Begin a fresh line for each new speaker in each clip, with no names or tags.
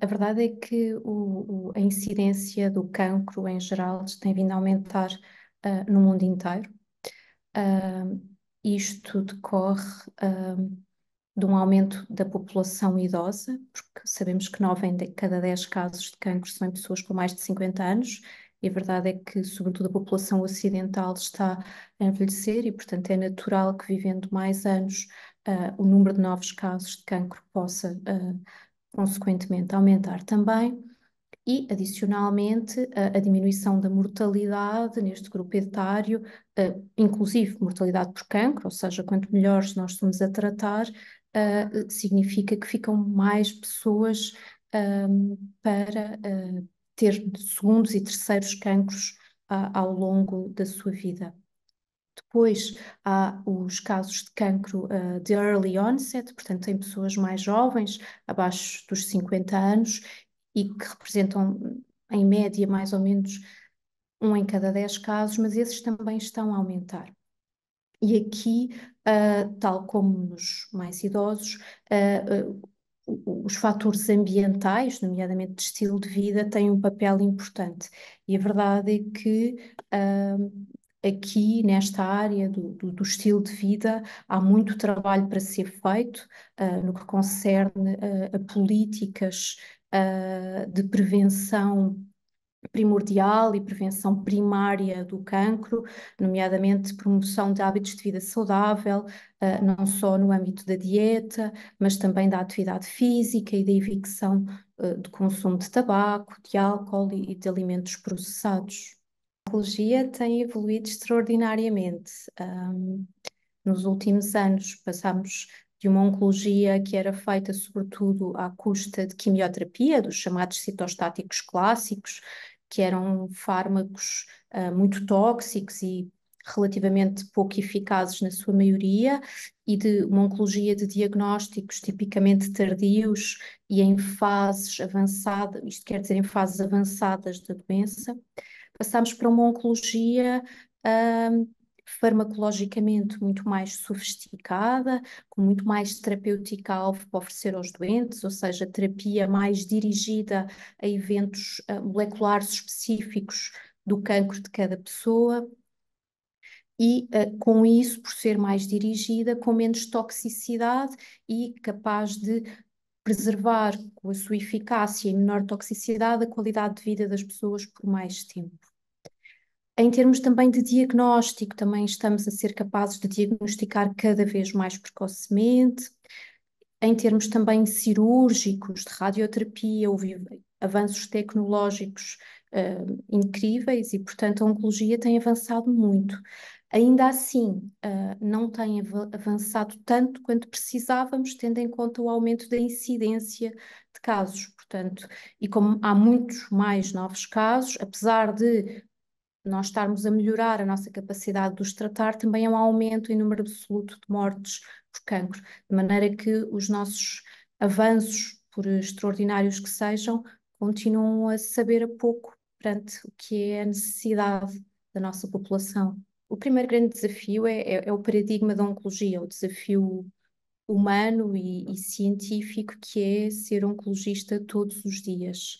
A verdade é que a incidência do cancro em geral tem vindo a aumentar no mundo inteiro. Ah, Isto decorre de um aumento da população idosa, porque sabemos que 9 em cada 10 casos de cancro são em pessoas com mais de 50 anos, e a verdade é que, sobretudo, a população ocidental está a envelhecer e, portanto, é natural que, vivendo mais anos, o número de novos casos de cancro possa, consequentemente, aumentar também. E, adicionalmente, a diminuição da mortalidade neste grupo etário, inclusive mortalidade por cancro, ou seja, quanto melhores nós estamos a tratar, significa que ficam mais pessoas para ter segundos e terceiros cancros ao longo da sua vida. Depois há os casos de cancro de early onset, portanto, em pessoas mais jovens, abaixo dos 50 anos, e que representam, em média, mais ou menos 1 em cada 10 casos, mas esses também estão a aumentar. E aqui, tal como nos mais idosos, os fatores ambientais, nomeadamente de estilo de vida, têm um papel importante. E a verdade é que aqui, nesta área do estilo de vida, há muito trabalho para ser feito, no que concerne a políticas de prevenção primordial e prevenção primária do cancro, nomeadamente promoção de hábitos de vida saudável, não só no âmbito da dieta, mas também da atividade física e da evicção do consumo de tabaco, de álcool e de alimentos processados. A oncologia tem evoluído extraordinariamente. Nos últimos anos passámos de uma oncologia que era feita sobretudo à custa de quimioterapia, dos chamados citostáticos clássicos, que eram fármacos muito tóxicos e relativamente pouco eficazes na sua maioria, e de uma oncologia de diagnósticos tipicamente tardios e em fases avançadas, isto quer dizer em fases avançadas da doença. Passámos para uma oncologia farmacologicamente muito mais sofisticada, com muito mais terapêutica alvo para oferecer aos doentes, ou seja, terapia mais dirigida a eventos moleculares específicos do cancro de cada pessoa. E com isso, por ser mais dirigida, com menos toxicidade e capaz de preservar com a sua eficácia e menor toxicidade a qualidade de vida das pessoas por mais tempo. Em termos também de diagnóstico, também estamos a ser capazes de diagnosticar cada vez mais precocemente. Em termos também cirúrgicos, de radioterapia, houve avanços tecnológicos incríveis e, portanto, a oncologia tem avançado muito. Ainda assim, não tem avançado tanto quanto precisávamos, tendo em conta o aumento da incidência de casos. Portanto, e como há muitos mais novos casos, apesar de nós estarmos a melhorar a nossa capacidade de os tratar, também é um aumento em número absoluto de mortes por cancro, de maneira que os nossos avanços, por extraordinários que sejam, continuam a saber a pouco perante o que é a necessidade da nossa população. O primeiro grande desafio é o paradigma da oncologia, o desafio humano e científico que é ser oncologista todos os dias.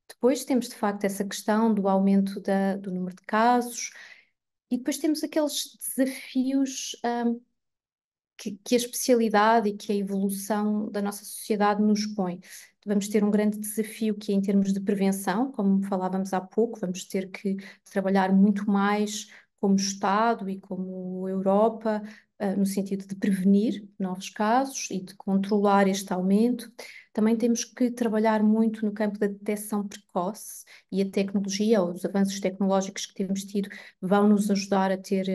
Depois temos, de facto, essa questão do aumento do número de casos, e depois temos aqueles desafios que a especialidade e que a evolução da nossa sociedade nos põe. Vamos ter um grande desafio que é em termos de prevenção, como falávamos há pouco, vamos ter que trabalhar muito mais como Estado e como Europa, no sentido de prevenir novos casos e de controlar este aumento. Também temos que trabalhar muito no campo da detecção precoce, e a tecnologia, ou os avanços tecnológicos que temos tido, vão nos ajudar a ter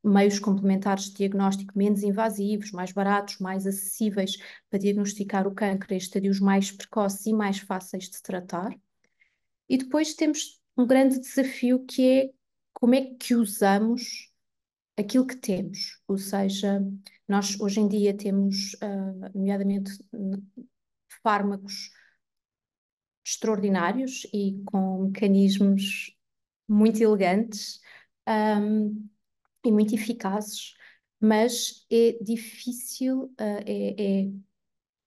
meios complementares de diagnóstico menos invasivos, mais baratos, mais acessíveis para diagnosticar o cancro em estadios mais precoces e mais fáceis de tratar. E depois temos um grande desafio que é como é que usamos aquilo que temos, ou seja, nós hoje em dia temos, nomeadamente, fármacos extraordinários e com mecanismos muito elegantes, e muito eficazes, mas é difícil,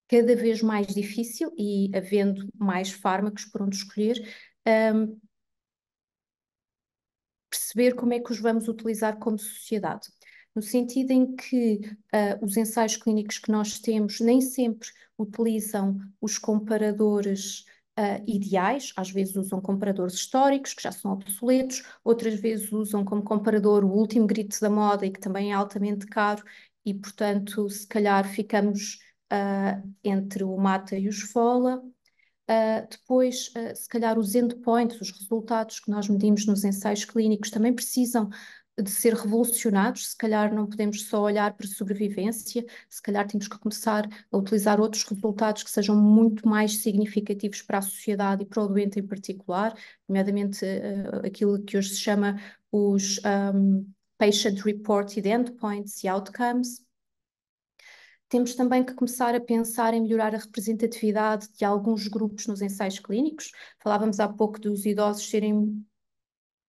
cada vez mais difícil e havendo mais fármacos por onde escolher, perceber como é que os vamos utilizar como sociedade. No sentido em que os ensaios clínicos que nós temos nem sempre utilizam os comparadores ideais, às vezes usam comparadores históricos que já são obsoletos, outras vezes usam como comparador o último grito da moda e que também é altamente caro e, portanto, se calhar ficamos entre o mata e o esfola. Depois, se calhar, os endpoints, os resultados que nós medimos nos ensaios clínicos também precisam de ser revolucionados. Se calhar não podemos só olhar para sobrevivência, se calhar temos que começar a utilizar outros resultados que sejam muito mais significativos para a sociedade e para o doente em particular, nomeadamente aquilo que hoje se chama os Patient Reported Endpoints e Outcomes. Temos também que começar a pensar em melhorar a representatividade de alguns grupos nos ensaios clínicos. Falávamos há pouco dos idosos serem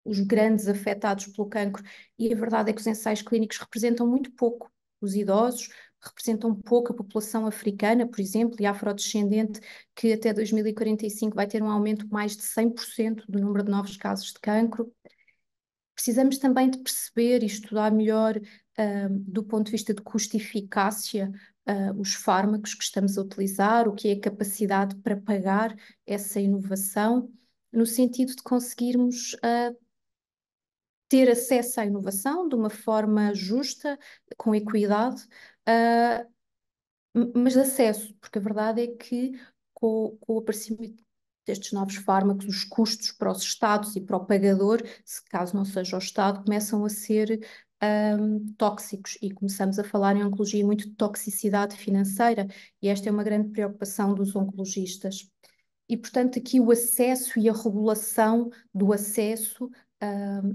os grandes afetados pelo cancro, e a verdade é que os ensaios clínicos representam muito pouco os idosos, representam pouco a população africana, por exemplo, e afrodescendente, que até 2045 vai ter um aumento de mais de 100% do número de novos casos de cancro. Precisamos também de perceber e estudar melhor, do ponto de vista de custo e eficácia, os fármacos que estamos a utilizar, o que é a capacidade para pagar essa inovação, no sentido de conseguirmos ter acesso à inovação de uma forma justa, com equidade, mas de acesso, porque a verdade é que com o aparecimento destes novos fármacos, os custos para os Estados e para o pagador, se caso não seja o Estado, começam a ser tóxicos, e começamos a falar em oncologia muito de toxicidade financeira, e esta é uma grande preocupação dos oncologistas. E, portanto, aqui o acesso e a regulação do acesso,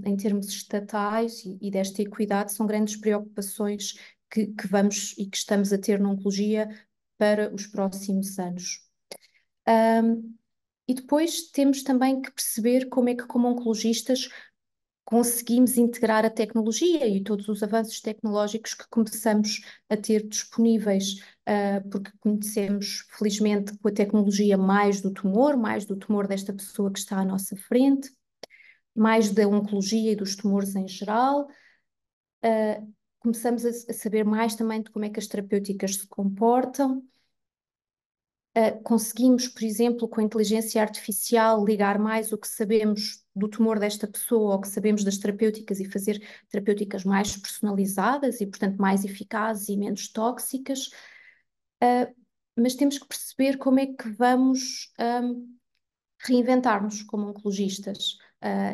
em termos estatais e desta equidade, são grandes preocupações que vamos e que estamos a ter na oncologia para os próximos anos. E depois temos também que perceber como é que, como oncologistas, conseguimos integrar a tecnologia e todos os avanços tecnológicos que começamos a ter disponíveis, porque conhecemos, felizmente, com a tecnologia mais do tumor desta pessoa que está à nossa frente, mais da oncologia e dos tumores em geral. Começamos a saber mais também de como é que as terapêuticas se comportam. Conseguimos, por exemplo, com a inteligência artificial, ligar mais o que sabemos do tumor desta pessoa ao que sabemos das terapêuticas e fazer terapêuticas mais personalizadas e, portanto, mais eficazes e menos tóxicas. Mas temos que perceber como é que vamos reinventar-nos como oncologistas,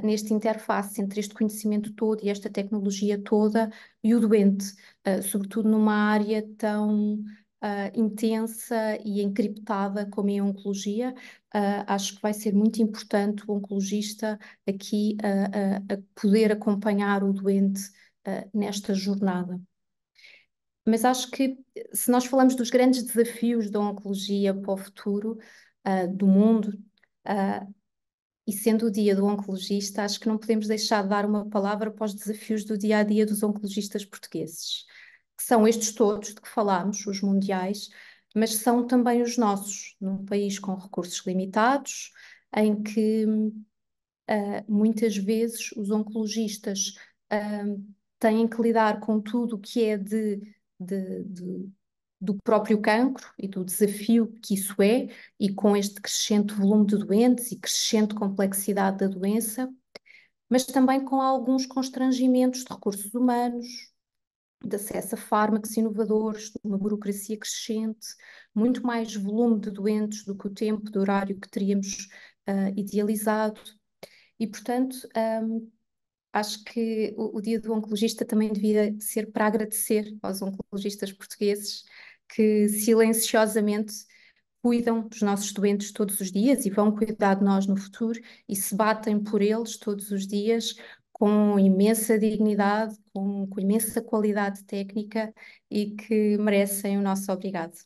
nesta interface entre este conhecimento todo e esta tecnologia toda e o doente, sobretudo numa área tão intensa e encriptada como é a oncologia. Acho que vai ser muito importante o oncologista aqui a poder acompanhar o doente nesta jornada. Mas acho que, se nós falamos dos grandes desafios da oncologia para o futuro do mundo, e sendo o dia do oncologista, acho que não podemos deixar de dar uma palavra para os desafios do dia a dia dos oncologistas portugueses, que são estes todos de que falámos, os mundiais, mas são também os nossos, num país com recursos limitados, em que muitas vezes os oncologistas têm que lidar com tudo o que é do próprio cancro e do desafio que isso é, e com este crescente volume de doentes e crescente complexidade da doença, mas também com alguns constrangimentos de recursos humanos, de acesso a fármacos inovadores, de uma burocracia crescente, muito mais volume de doentes do que o tempo de horário que teríamos idealizado. E, portanto, acho que o Dia do Oncologista também devia ser para agradecer aos oncologistas portugueses que silenciosamente cuidam dos nossos doentes todos os dias e vão cuidar de nós no futuro e se batem por eles todos os dias com imensa dignidade, com imensa qualidade técnica, e que merecem o nosso obrigado.